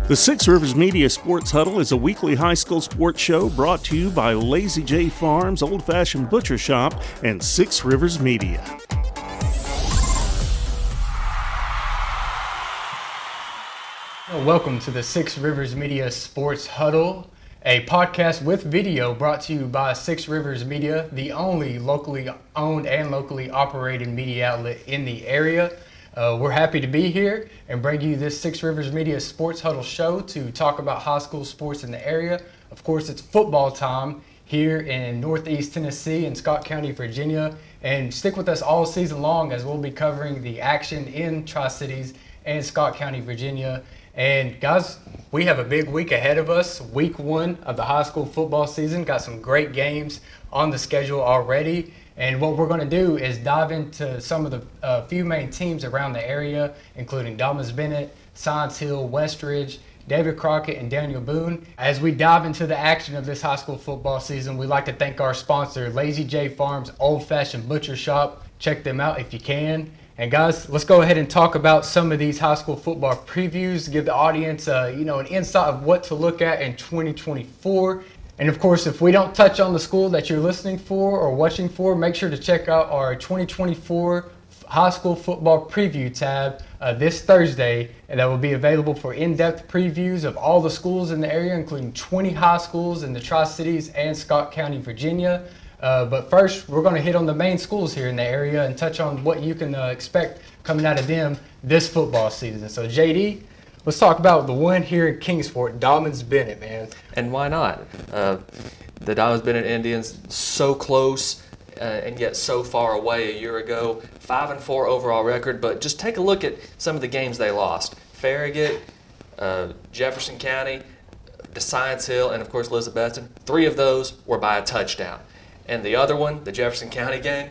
The Six Rivers Media Sports Huddle is a weekly high school sports show brought to you by Lazy J Farms, Old Fashioned Butcher Shop, and Six Rivers Media. Welcome to the Six Rivers Media Sports Huddle, a podcast with video brought to you by Six Rivers Media, the only locally owned and locally operated media outlet in the area. We're happy to be here and bring you this Six Rivers Media Sports Huddle show to talk about high school sports in the area. Of course, it's football time here in Northeast Tennessee and Scott County, Virginia. And stick with us all season long as we'll be covering the action in Tri-Cities and Scott County, Virginia. And guys, we have a big week ahead of us. Week one of the high school football season. Got some great games on the schedule already. And what we're going to do is dive into some of the few main teams around the area, including Dobyns-Bennett, Science Hill, Westridge, David Crockett, and Daniel Boone. As we dive into the action of this high school football season, we'd like to thank our sponsor, Lazy J Farms Old Fashioned Butcher Shop. Check them out if you can. And guys, let's go ahead and talk about some of these high school football previews, give the audience an insight of what to look at in 2024. And of course, if we don't touch on the school that you're listening for or watching for, make sure to check out our 2024 high school football preview tab this Thursday, and that will be available for in-depth previews of all the schools in the area, including 20 high schools in the Tri-Cities and Scott County, Virginia. But first, we're going to hit on the main schools here in the area and touch on what you can expect coming out of them this football season. So, JD, let's talk about the one here in Kingsport, Dobyns-Bennett, man. And why not? The Dobyns-Bennett Indians, so close and yet so far away a year ago. 5-4 overall record, but just take a look at some of the games they lost. Farragut, Jefferson County, Science Hill, and of course Elizabethton. 3 of those were by a touchdown. And the other one, the Jefferson County game,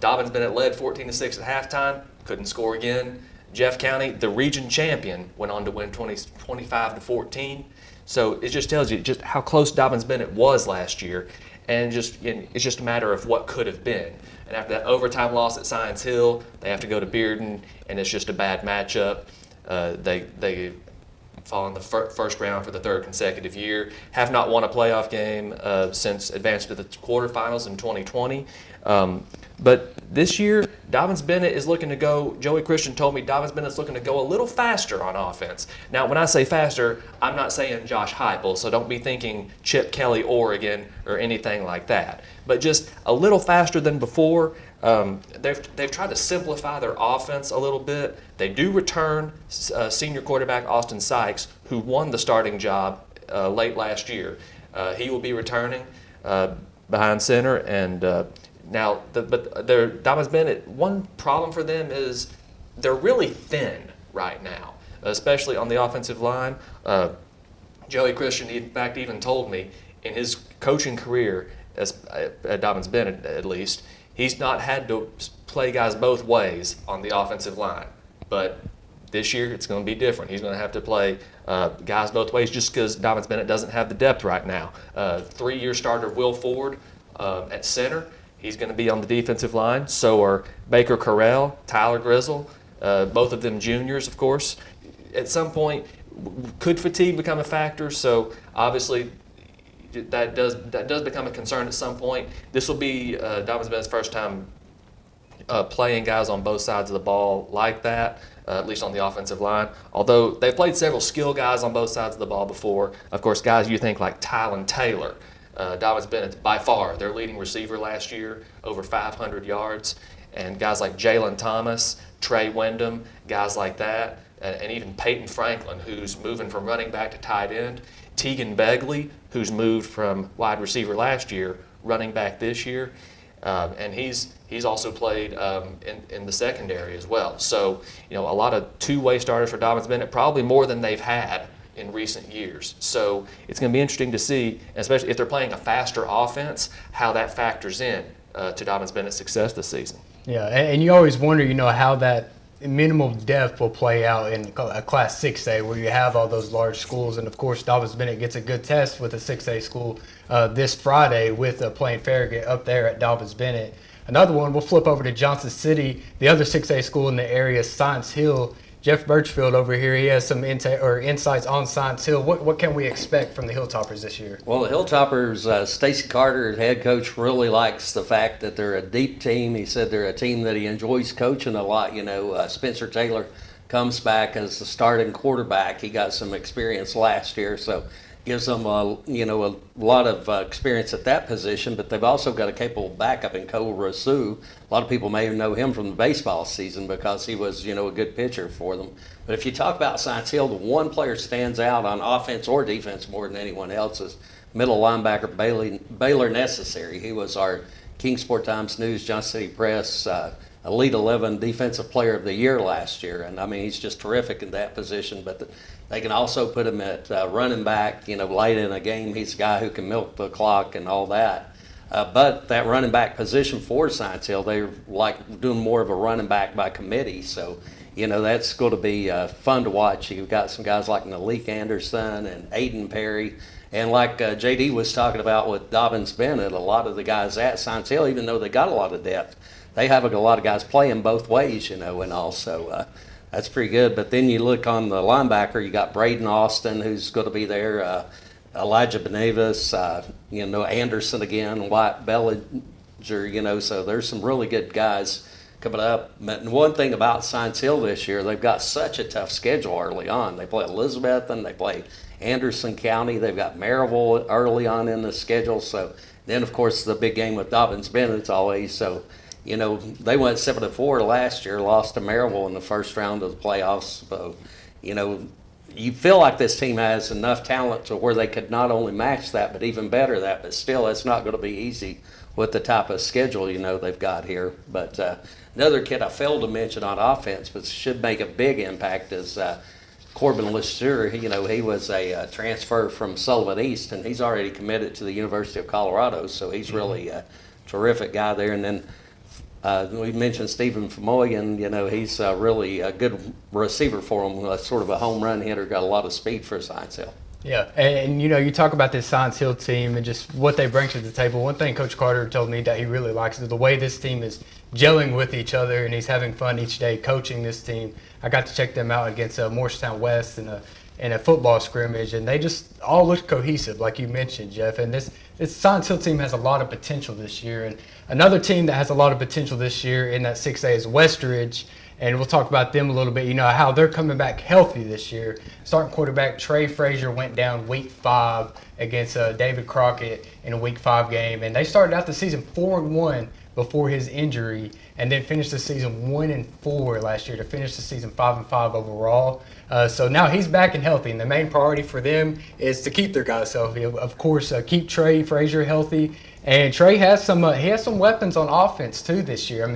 Dobyns-Bennett led 14-6 at halftime, couldn't score again. Jeff County, the region champion, went on to win 25-14. So it just tells you just how close Dobyns-Bennett was last year, and it's just a matter of what could have been. And after that overtime loss at Science Hill, they have to go to Bearden, and it's just a bad matchup. They fall in the first round for the 3rd consecutive year. Have not won a playoff game since advancing to the quarterfinals in 2020. But this year, Dobyns-Bennett is looking to go, Joey Christian told me Dobyns-Bennett's looking to go a little faster on offense. Now, when I say faster, I'm not saying Josh Heupel, so don't be thinking Chip Kelly, Oregon, or anything like that. But just a little faster than before. They've tried to simplify their offense a little bit. They do return senior quarterback Austin Sykes, who won the starting job late last year. He will be returning behind center, and now, Dobyns-Bennett, one problem for them is they're really thin right now, especially on the offensive line. Joey Christian, in fact, even told me in his coaching career, at Dobyns-Bennett at least, he's not had to play guys both ways on the offensive line. But this year, it's going to be different. He's going to have to play guys both ways just because Dobyns-Bennett doesn't have the depth right now. 3-year starter Will Ford at center. He's going to be on the defensive line. So are Baker Correll, Tyler Grizzle, both of them juniors, of course. At some point, could fatigue become a factor? So obviously, that does become a concern at some point. This will be Dobyns-Bennett's first time playing guys on both sides of the ball like that, at least on the offensive line. Although they've played several skill guys on both sides of the ball before. Of course, guys you think like Tylen Taylor. Dobyns-Bennett, by far, their leading receiver last year, over 500 yards. And guys like Jalen Thomas, Trey Wyndham, guys like that, and even Peyton Franklin, who's moving from running back to tight end. Tegan Begley, who's moved from wide receiver last year, running back this year. And he's also played in the secondary as well. So, a lot of two-way starters for Dobyns-Bennett, probably more than they've had in recent years. So it's going to be interesting to see, especially if they're playing a faster offense, how that factors in to Dobyns-Bennett's success this season. Yeah, and you always wonder, how that minimal depth will play out in a Class 6A where you have all those large schools. And, of course, Dobyns-Bennett gets a good test with a 6A school this Friday with playing Farragut up there at Dobyns-Bennett. Another one, we'll flip over to Johnson City, the other 6A school in the area, Science Hill. Jeff Birchfield over here. He has some insights on Science Hill. What can we expect from the Hilltoppers this year? Well, the Hilltoppers, Stacy Carter, head coach, really likes the fact that they're a deep team. He said they're a team that he enjoys coaching a lot. Spencer Taylor comes back as the starting quarterback. He got some experience last year, so gives them a lot of experience at that position. But they've also got a capable backup in Cole Rousseau. A lot of people may know him from the baseball season because he was a good pitcher for them. But if you talk about Science Hill, the one player stands out on offense or defense more than anyone else is middle linebacker Baylor Necessary. He was our Kingsport Times News, Johnson City Press Elite 11 Defensive Player of the Year last year. And, he's just terrific in that position. But they can also put him at running back, late in a game. He's a guy who can milk the clock and all that. But that running back position for Science Hill, they're like doing more of a running back by committee. So, that's going to be fun to watch. You've got some guys like Malik Anderson and Aiden Perry. And like JD was talking about with Dobbins Bennett, a lot of the guys at Science Hill, even though they got a lot of depth, they have a lot of guys playing both ways, and also that's pretty good. But then you look on the linebacker, you got Braden Austin, who's going to be there, Elijah Benavis, Anderson again, White Bellinger, so there's some really good guys coming up. But one thing about Science Hill this year, they've got such a tough schedule early on. They play Elizabethton, they play Anderson County, they've got Maryville early on in the schedule. So then, of course, the big game with Dobbins Bennett's always. So, they went 7-4 last year, lost to Maryville in the first round of the playoffs. So, you feel like this team has enough talent to where they could not only match that, but even better that. But still, it's not going to be easy with the type of schedule, they've got here. But another kid I failed to mention on offense, but should make a big impact is Corbin Lester. He was a transfer from Sullivan East, and he's already committed to the University of Colorado. So he's really a terrific guy there. And then we mentioned Stephen Famoyan. He's really a good receiver for him, sort of a home run hitter, got a lot of speed for Science Hill. Yeah, and you talk about this Science Hill team and just what they bring to the table. One thing Coach Carter told me that he really likes is the way this team is gelling with each other, and he's having fun each day coaching this team. I got to check them out against Morristown West in a football scrimmage, and they just all look cohesive, like you mentioned, Jeff. And this Science Hill team has a lot of potential this year. And another team that has a lot of potential this year in that 6A is Westridge. And we'll talk about them a little bit, how they're coming back healthy this year. Starting quarterback Trey Frazier went down week 5 against David Crockett in a week 5 game. And they started out the season 4-1 before his injury, and then finished the season 1-4 last year to finish the season 5-5 overall. So now he's back and healthy, and the main priority for them is to keep their guys healthy. Of course, keep Trey Frazier healthy. And Trey has some weapons on offense too this year.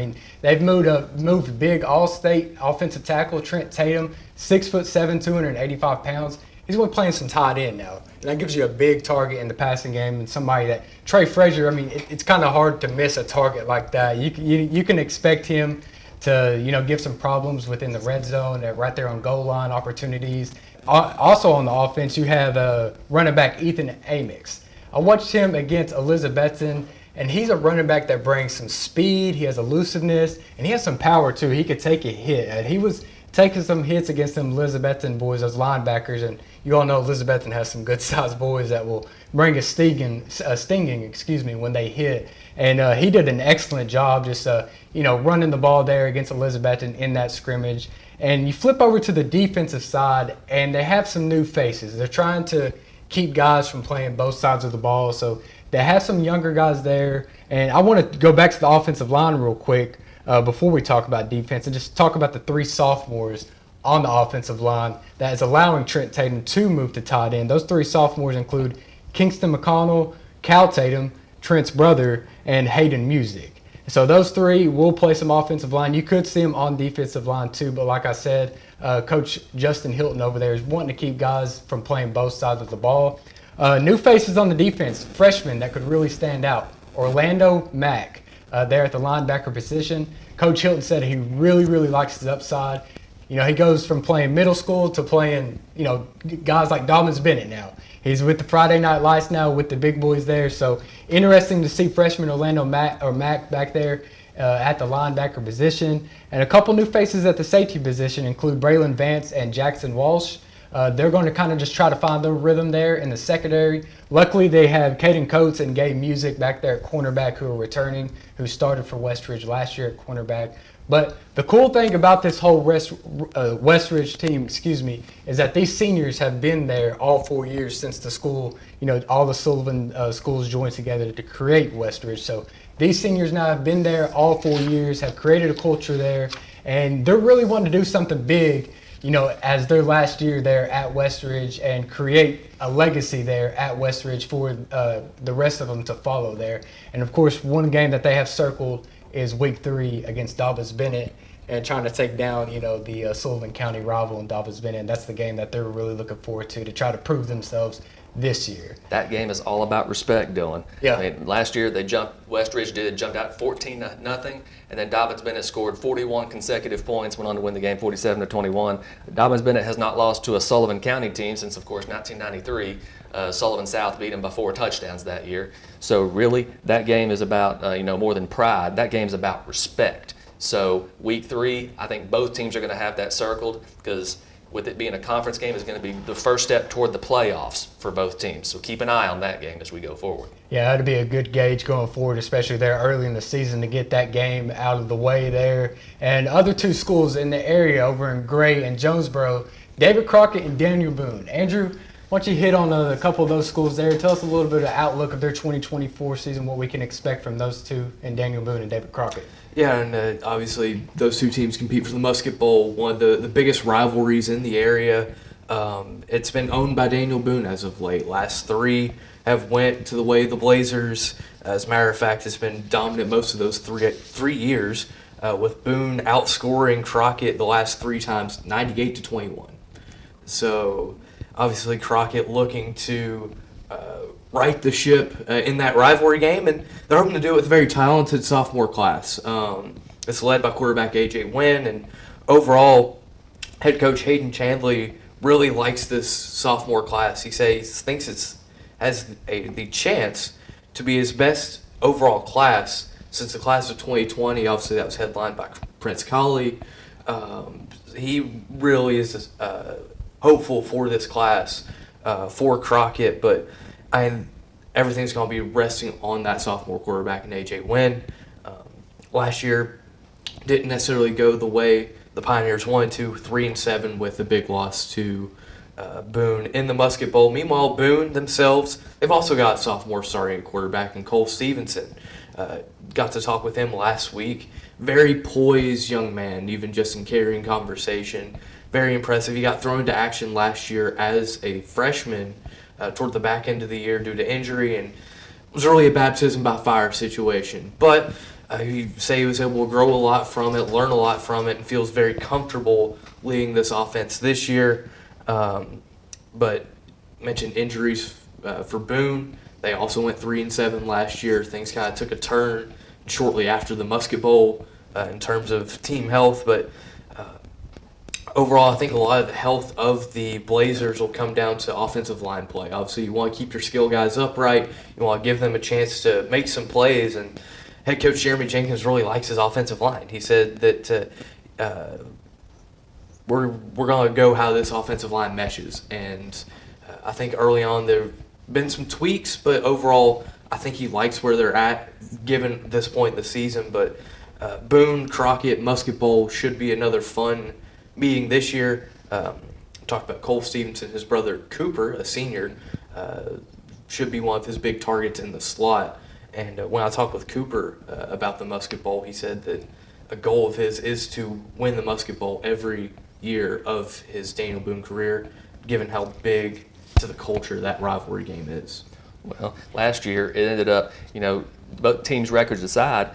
They've moved big all-state offensive tackle Trent Tatum, 6'7", 285 pounds. He's going to be playing some tight end now, and that gives you a big target in the passing game. And somebody that Trey Frazier, it's kind of hard to miss a target like that. You can expect him to give some problems within the red zone, right there on goal line opportunities. Also on the offense, you have running back Ethan Amix. I watched him against Elizabethton, and he's a running back that brings some speed. He has elusiveness, and he has some power too. He could take a hit, and he was taking some hits against them Elizabethton boys, those linebackers. And you all know Elizabethton has some good-sized boys that will bring a stinging, when they hit. And he did an excellent job just running the ball there against Elizabethton in that scrimmage. And you flip over to the defensive side, and they have some new faces. They're trying to keep guys from playing both sides of the ball. So they have some younger guys there. And I want to go back to the offensive line real quick before we talk about defense, and just talk about the 3 sophomores on the offensive line that is allowing Trent Tatum to move to tight end. Those 3 sophomores include Kingston McConnell, Cal Tatum, Trent's brother, and Hayden Music. So those 3 will play some offensive line. You could see them on defensive line too, but like I said, Coach Justin Hilton over there is wanting to keep guys from playing both sides of the ball. New faces on the defense, freshmen that could really stand out. Orlando Mack there at the linebacker position. Coach Hilton said he really, really likes his upside. He goes from playing middle school to playing, guys like Dobbins Bennett now. He's with the Friday Night Lights now with the big boys there. So interesting to see freshman Orlando Mack back there. at the linebacker position. And a couple new faces at the safety position include Braylon Vance and Jackson Walsh. They're going to kind of just try to find their rhythm there in the secondary. Luckily, they have Caden Coates and Gabe Music back there at cornerback who are returning, who started for Westridge last year at cornerback. But the cool thing about this whole Westridge team, is that these seniors have been there all 4 years since the school, all the Sullivan schools joined together to create Westridge. So these seniors now have been there all 4 years, have created a culture there, and they're really wanting to do something big, as their last year there at Westridge and create a legacy there at Westridge for the rest of them to follow there. And of course, one game that they have circled is week 3 against Dobbins Bennett and trying to take down, the Sullivan County rival in Dobbins Bennett. That's the game that they're really looking forward to try to prove themselves this year. That game is all about respect, Dylan. Yeah. I mean, last year Westridge jumped out 14-0, and then Dobbins Bennett scored 41 consecutive points, went on to win the game 47-21. Dobbins Bennett has not lost to a Sullivan County team since, of course, 1993. Sullivan South beat him by 4 touchdowns that year. So really, that game is about more than pride. That game's about respect. So week 3, I think both teams are going to have that circled because with it being a conference game, is going to be the first step toward the playoffs for both teams. So keep an eye on that game as we go forward. Yeah, that'd be a good gauge going forward, especially there early in the season to get that game out of the way there. And other 2 schools in the area over in Gray and Jonesboro, David Crockett and Daniel Boone. Andrew, why don't you hit on a couple of those schools there? Tell us a little bit of the outlook of their 2024 season, what we can expect from those 2 and Daniel Boone and David Crockett. Yeah, and obviously those 2 teams compete for the Musket Bowl, one of the biggest rivalries in the area. It's been owned by Daniel Boone as of late. Last 3 have went to the way of the Blazers. As a matter of fact, it's been dominant most of those three years, with Boone outscoring Crockett the last 3 times 98-21. So obviously Crockett looking to right the ship in that rivalry game, and they're hoping to do it with a very talented sophomore class. It's led by quarterback A.J. Wynn, and overall, head coach Hayden Chandley really likes this sophomore class. He thinks it has the chance to be his best overall class since the class of 2020. Obviously, that was headlined by Prince Colley. He really is hopeful for this class for Crockett, but everything's going to be resting on that sophomore quarterback in A.J. Wynn. Last year didn't necessarily go the way the Pioneers wanted to, 3-7 with a big loss to Boone in the Musket Bowl. Meanwhile, Boone themselves, they've also got sophomore starting quarterback in Cole Stevenson. Got to talk with him last week. Very poised young man, even just in carrying conversation. Very impressive. He got thrown into action last year as a freshman toward the back end of the year due to injury, and it was really a baptism by fire situation. But he was able to grow a lot from it, learn a lot from it, and feels very comfortable leading this offense this year. But mentioned injuries for Boone. They also went 3-7 last year. Things kind of took a turn shortly after the Musket Bowl in terms of team health, but overall, I think a lot of the health of the Blazers will come down to offensive line play. Obviously, you want to keep your skill guys upright. You want to give them a chance to make some plays, and head coach Jeremy Jenkins really likes his offensive line. He said that we're going to go how this offensive line meshes, and I think early on there have been some tweaks, but overall, I think he likes where they're at given this point in the season. But Boone, Crockett, Musket Bowl should be another fun meeting this year. Talked about Cole Stevenson, his brother Cooper, a senior, should be one of his big targets in the slot. And when I talked with Cooper about the Musket Bowl, he said that a goal of his is to win the Musket Bowl every year of his Daniel Boone career, given how big to the culture that rivalry game is. Well, last year it ended up, both teams' records aside,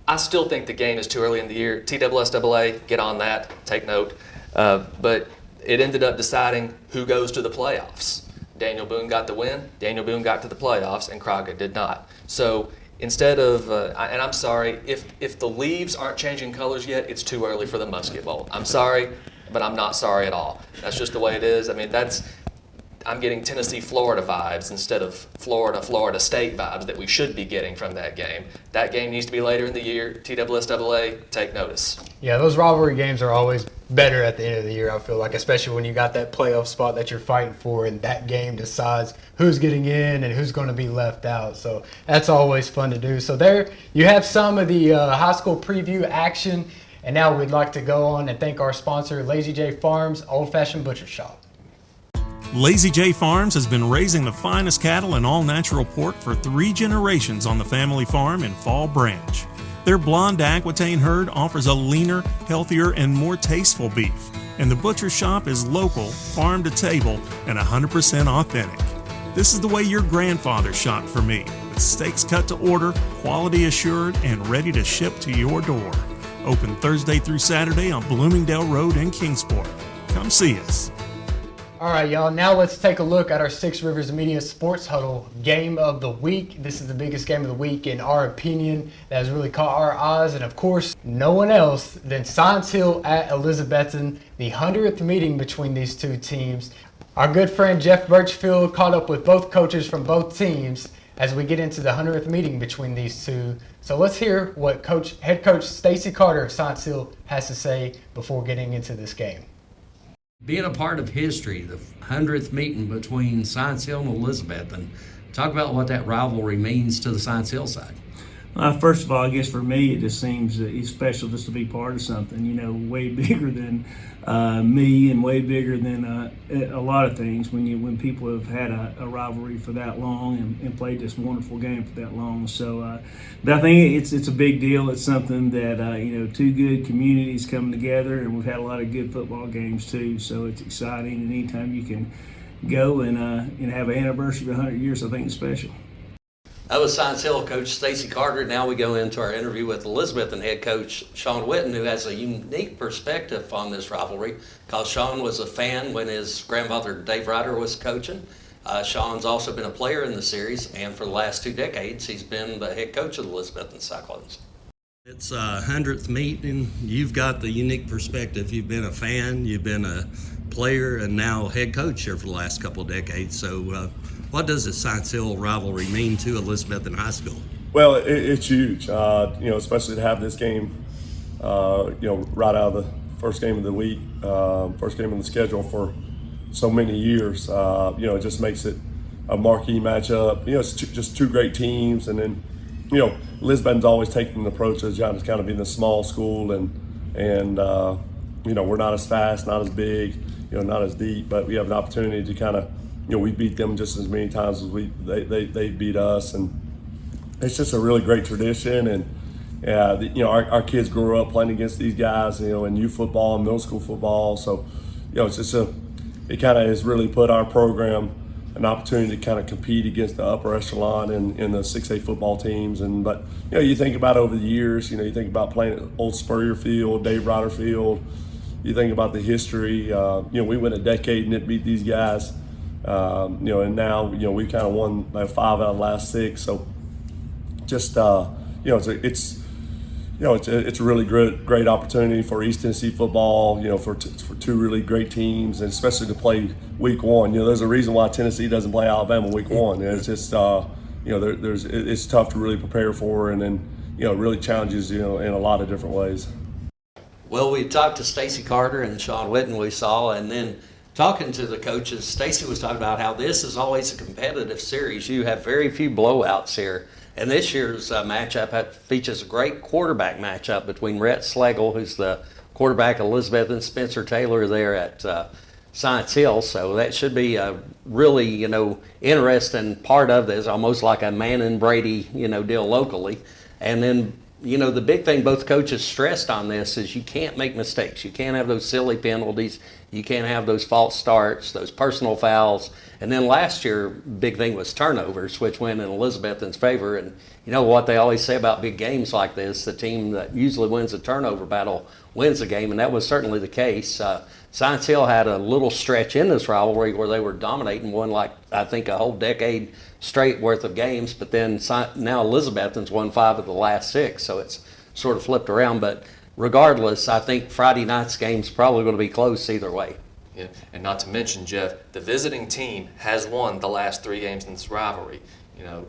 I still think the game is too early in the year. TSSAA, get on that, take note. But it ended up deciding who goes to the playoffs. Daniel Boone got the win, Daniel Boone got to the playoffs, and Crockett did not. So instead of, and I'm sorry, if the leaves aren't changing colors yet, it's too early for the Musket Bowl. I'm sorry, but I'm not sorry at all. That's just the way it is. I'm getting Tennessee-Florida vibes instead of Florida State vibes that we should be getting from that game. That game needs to be later in the year. TSSAA, take notice. Yeah, those rivalry games are always better at the end of the year, I feel like, especially when you got that playoff spot that you're fighting for, and that game decides who's getting in and who's going to be left out. So that's always fun to do. So there you have some of the high school preview action. And now we'd like to go on and thank our sponsor, Lazy J Farms Old Fashioned Butcher Shop. Lazy J Farms has been raising the finest cattle and all-natural pork for 3 generations on the family farm in Fall Branch. Their blonde Aquitaine herd offers a leaner, healthier, and more tasteful beef. And the butcher shop is local, farm to table, and 100% authentic. This is the way your grandfather shot for me, with steaks cut to order, quality assured, and ready to ship to your door. Open Thursday through Saturday on Bloomingdale Road in Kingsport. Come see us. All right, y'all. Now let's take a look at our Six Rivers Media Sports Huddle Game of the Week. This is the biggest game of the week, in our opinion, that has really caught our eyes. And, of course, no one else than Science Hill at Elizabethton, the 100th meeting between these two teams. Our good friend Jeff Birchfield caught up with both coaches from both teams as we get into the 100th meeting between these two. So let's hear what head coach Stacy Carter of Science Hill has to say before getting into this game. Being a part of history, the 100th meeting between Science Hill and Elizabethton, talk about what that rivalry means to the Science Hill side. First of all, I guess for me, it just seems special just to be part of something, way bigger than me and way bigger than a lot of things when people have had a rivalry for that long and played this wonderful game for that long. So but I think it's a big deal. It's something that, two good communities coming together, and we've had a lot of good football games too. So it's exciting, and anytime you can go and have an anniversary of 100 years, I think it's special. That was Science Hill coach Stacy Carter. Now we go into our interview with Elizabethton head coach Sean Witten, who has a unique perspective on this rivalry, because Sean was a fan when his grandfather Dave Ryder was coaching. Sean's also been a player in the series, and for the last 2 decades, he's been the head coach of the Elizabethton Cyclones. It's 100th meeting. You've got the unique perspective. You've been a fan, you've been a player, and now head coach here for the last couple of decades. So what does the Science Hill rivalry mean to Elizabethton High School? Well, it's huge, especially to have this game, right out of the first game of the week, first game on the schedule for so many years. It just makes it a marquee matchup. It's just 2 great teams, and then, Elizabethton's always taken an approach as kind of being a small school, and we're not as fast, not as big, not as deep, but we have an opportunity to kind of, we beat them just as many times as they beat us, and it's just a really great tradition. And our kids grew up playing against these guys, in youth football and middle school football. So, it's just it kind of has really put our program an opportunity to kind of compete against the upper echelon in the 6A football teams. But you think about over the years, you think about playing at Old Spurrier Field, Dave Ryder Field. You think about the history. We went a decade and didn't beat these guys. And now, we kind of won like 5 out of the last 6. So just, it's a really great opportunity for East Tennessee football, for 2 really great teams, and especially to play week 1. There's a reason why Tennessee doesn't play Alabama week 1. It's just, it's tough to really prepare for, and then, it really challenges, in a lot of different ways. Well, we talked to Stacy Carter and Sean Witten, we saw, and then talking to the coaches, Stacy was talking about how this is always a competitive series. You have very few blowouts here. And this year's matchup features a great quarterback matchup between Rhett Slagle, who's the quarterback of Elizabethton, Spencer Taylor there at Science Hill. So that should be a really, interesting part of this, almost like a Manning Brady, deal locally. And then, the big thing both coaches stressed on this is you can't make mistakes. You can't have those silly penalties. You can't have those false starts, those personal fouls. And then last year, big thing was turnovers, which went in Elizabethton's favor. And you know what they always say about big games like this, the team that usually wins the turnover battle wins the game, and that was certainly the case. Science Hill had a little stretch in this rivalry where they were dominating, won I think a whole decade straight worth of games, but then now Elizabethton's won 5 of the last 6, so it's sort of flipped around. But regardless, I think Friday night's game's probably going to be close either way. Yeah, and not to mention, Jeff, the visiting team has won the last 3 games in this rivalry.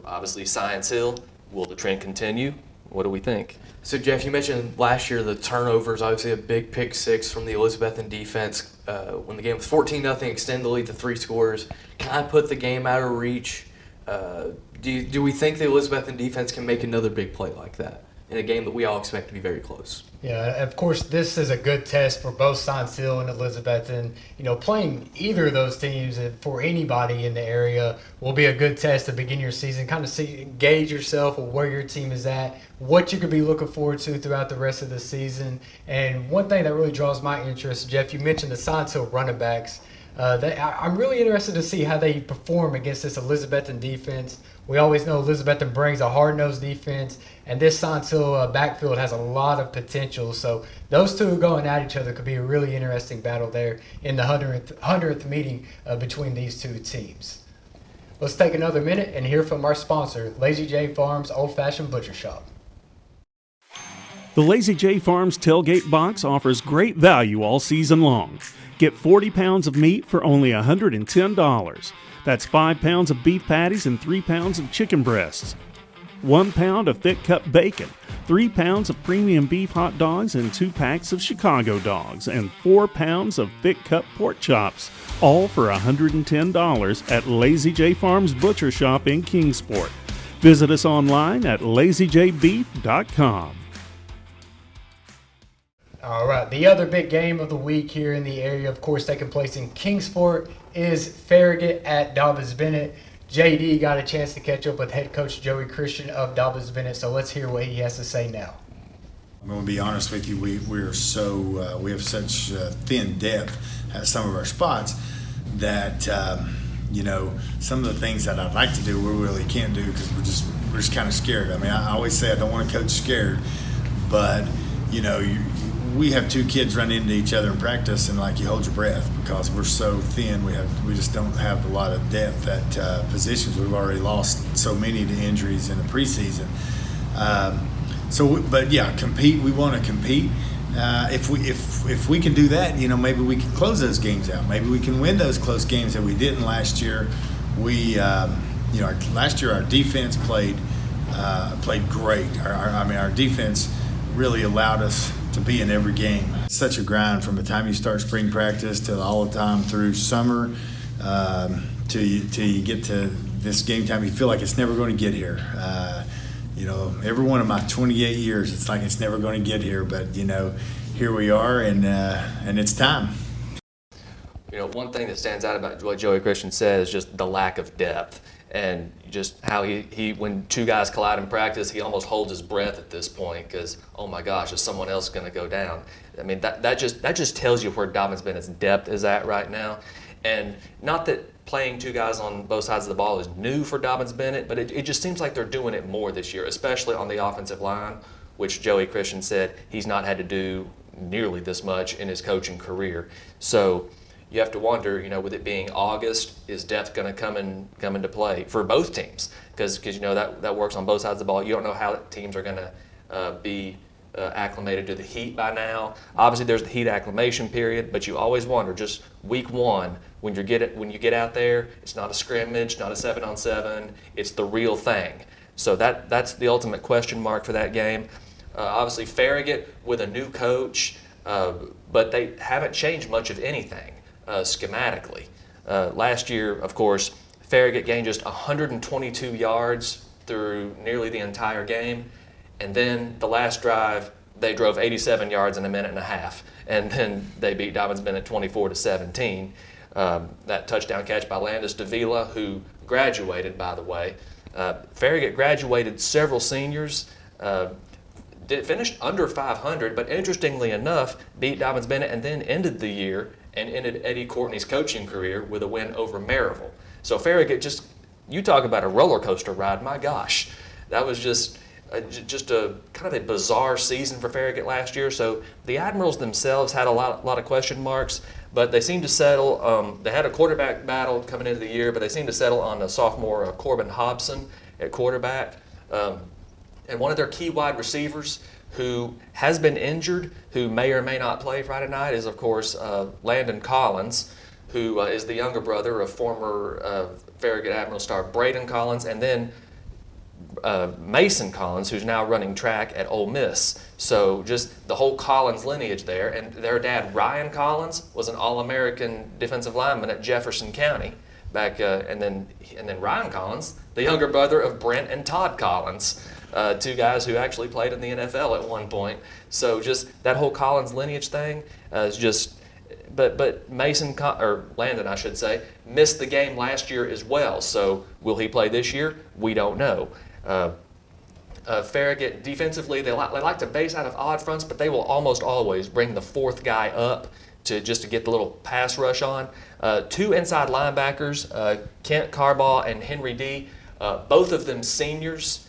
Obviously Science Hill. Will the trend continue? What do we think? So, Jeff, you mentioned last year the turnovers, obviously a big pick 6 from the Elizabethton defense when the game was 14-0, extend the lead to 3 scores. Kind of put the game out of reach. Do we think the Elizabethton defense can make another big play like that in a game that we all expect to be very close? Yeah, of course, this is a good test for both Science Hill and Elizabethton. Playing either of those teams for anybody in the area will be a good test to begin your season. Kind of gauge yourself or where your team is at, what you could be looking forward to throughout the rest of the season. And one thing that really draws my interest, Jeff, you mentioned the Science Hill running backs. I'm really interested to see how they perform against this Elizabethton defense. We always know Elizabethton brings a hard-nosed defense, and this Science Hill backfield has a lot of potential. So those two going at each other could be a really interesting battle there in the 100th meeting between these two teams. Let's take another minute and hear from our sponsor, Lazy J Farms Old Fashioned Butcher Shop. The Lazy J Farms tailgate box offers great value all season long. Get 40 pounds of meat for only $110. That's 5 pounds of beef patties and 3 pounds of chicken breasts. 1 pound of thick cut bacon, 3 pounds of premium beef hot dogs and 2 packs of Chicago dogs, and 4 pounds of thick cut pork chops, all for $110 at Lazy J Farms Butcher Shop in Kingsport. Visit us online at lazyjbeef.com. All right, the other big game of the week here in the area, of course, taking place in Kingsport, is Farragut at Dobyns-Bennett. JD got a chance to catch up with head coach Joey Christian of Dobyns-Bennett, so let's hear what he has to say now. I'm going to be honest with you. We have such thin depth at some of our spots that some of the things that I'd like to do we really can't do because we're just kind of scared. I mean, I always say I don't want to coach scared, but we have 2 kids run into each other in practice, and you hold your breath because we're so thin. We just don't have a lot of depth at positions. We've already lost so many to injuries in the preseason. Compete. We want to compete. If we can do that, maybe we can close those games out. Maybe we can win those close games that we didn't last year. Last year our defense played great. Our defense really allowed us to be in every game. It's such a grind from the time you start spring practice to all the time through summer till you get to this game time. You feel like it's never going to get here. Every one of my 28 years, it's like it's never going to get here. But here we are, and it's time. One thing that stands out about what Joey Christian said is just the lack of depth. And just how he when 2 guys collide in practice, he almost holds his breath at this point because, oh my gosh, is someone else going to go down? I mean, that just tells you where Dobyns-Bennett's depth is at right now. And not that playing 2 guys on both sides of the ball is new for Dobyns-Bennett, but it just seems like they're doing it more this year, especially on the offensive line, which Joey Christian said he's not had to do nearly this much in his coaching career. So you have to wonder, with it being August, is depth going to come into play for both teams? Because that works on both sides of the ball. You don't know how teams are going to be acclimated to the heat by now. Obviously, there's the heat acclimation period, but you always wonder, just week 1, when you get out there, it's not a scrimmage, not a 7-on-7, it's the real thing. So that's the ultimate question mark for that game. Obviously, Farragut with a new coach, but they haven't changed much of anything. Schematically. Last year, of course, Farragut gained just 122 yards through nearly the entire game, and then the last drive, they drove 87 yards in a minute and a half, and then they beat Dobyns-Bennett 24-17. That touchdown catch by Landis Davila, who graduated, by the way. Farragut graduated several seniors, finished under 500, but interestingly enough, beat Dobyns-Bennett and then ended the year and ended Eddie Courtney's coaching career with a win over Maryville. So Farragut, you talk about a roller coaster ride, my gosh. That was just a kind of a bizarre season for Farragut last year. So the Admirals themselves had a lot of question marks, but they seemed to settle. They had a quarterback battle coming into the year, but they seemed to settle on the sophomore Corbin Hobson at quarterback. And one of their key wide receivers, who has been injured, who may or may not play Friday night, is, of course, Landon Collins, who is the younger brother of former Farragut Admiral star Braden Collins, and then Mason Collins, who's now running track at Ole Miss. So just the whole Collins lineage there. And their dad, Ryan Collins, was an All-American defensive lineman at Jefferson County back, and then Ryan Collins, the younger brother of Brent and Todd Collins, two guys who actually played in the NFL at one point. So just that whole Collins lineage thing is just. But Landon, I should say, missed the game last year as well. So will he play this year? We don't know. Farragut defensively, they like to base out of odd fronts, but they will almost always bring the fourth guy up to get the little pass rush on. Two inside linebackers, Kent Carbaugh and Henry D. Both of them seniors.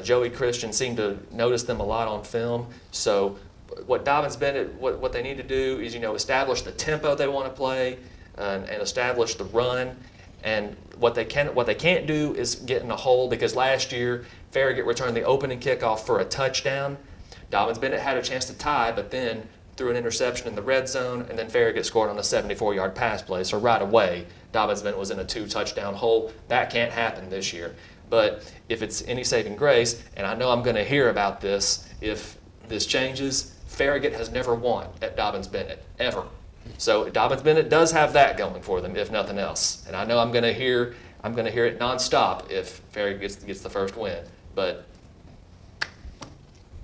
Joey Christian seemed to notice them a lot on film. So what Dobbins Bennett, what they need to do is, establish the tempo they want to play and establish the run. And what they can't do is get in a hole, because last year Farragut returned the opening kickoff for a touchdown. Dobbins Bennett had a chance to tie, but then threw an interception in the red zone, and then Farragut scored on a 74-yard pass play. So right away, Dobbins Bennett was in a 2-touchdown hole. That can't happen this year. But if it's any saving grace, and I know I'm going to hear about this if this changes, Farragut has never won at Dobbins Bennett, ever. So Dobbins Bennett does have that going for them, if nothing else. And I know I'm going to hear it nonstop if Farragut gets the first win. But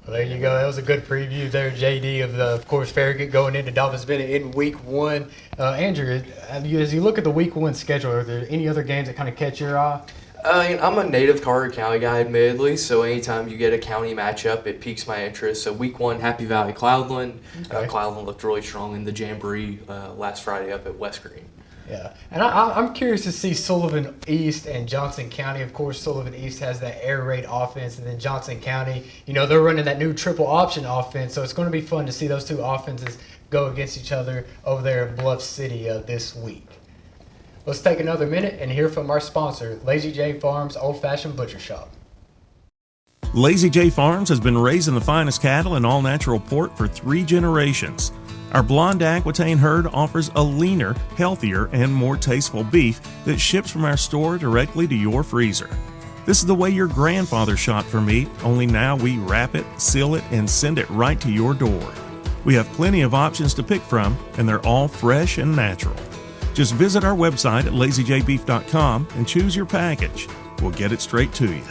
well, there you go. That was a good preview there, JD, of course, Farragut going into Dobbins Bennett in Week 1. Andrew, as you look at the Week 1 schedule, are there any other games that kind of catch your eye? I'm a native Carter County guy, admittedly, so anytime you get a county matchup, it piques my interest. So Week 1, Happy Valley Cloudland. Okay. Cloudland looked really strong in the Jamboree last Friday up at West Green. Yeah, and I'm curious to see Sullivan East and Johnson County. Of course, Sullivan East has that air raid offense, and then Johnson County, they're running that new triple option offense, so it's going to be fun to see those two offenses go against each other over there in Bluff City this week. Let's take another minute and hear from our sponsor, Lazy J Farms Old Fashioned Butcher Shop. Lazy J Farms has been raising the finest cattle and all-natural pork for 3 generations. Our blonde Aquitaine herd offers a leaner, healthier, and more tasteful beef that ships from our store directly to your freezer. This is the way your grandfather shot for meat, only now we wrap it, seal it, and send it right to your door. We have plenty of options to pick from, and they're all fresh and natural. Just visit our website at lazyjbeef.com and choose your package. We'll get it straight to you.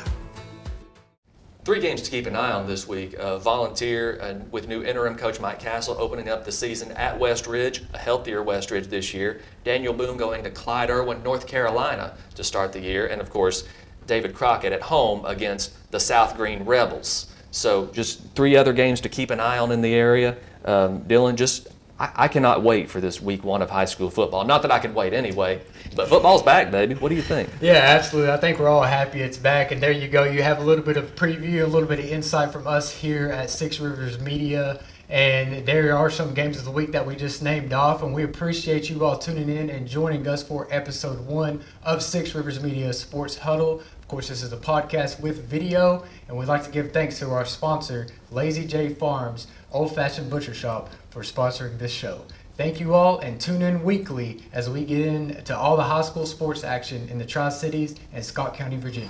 3 games to keep an eye on this week. Volunteer with new interim coach Mike Castle opening up the season at West Ridge, a healthier West Ridge this year. Daniel Boone going to Clyde Irwin, North Carolina to start the year. And, of course, David Crockett at home against the South Green Rebels. So just 3 other games to keep an eye on in the area. Dylan, I cannot wait for this Week 1 of high school football. Not that I could wait anyway, but football's back, baby. What do you think? Yeah, absolutely. I think we're all happy it's back. And there you go. You have a little bit of preview, a little bit of insight from us here at Six Rivers Media. And there are some games of the week that we just named off. And we appreciate you all tuning in and joining us for episode 1 of Six Rivers Media Sports Huddle. Of course, this is a podcast with video. And we'd like to give thanks to our sponsor, Lazy J Farms Old Fashioned Butcher Shop, for sponsoring this show. Thank you all, and tune in weekly as we get into all the high school sports action in the Tri-Cities and Scott County, Virginia.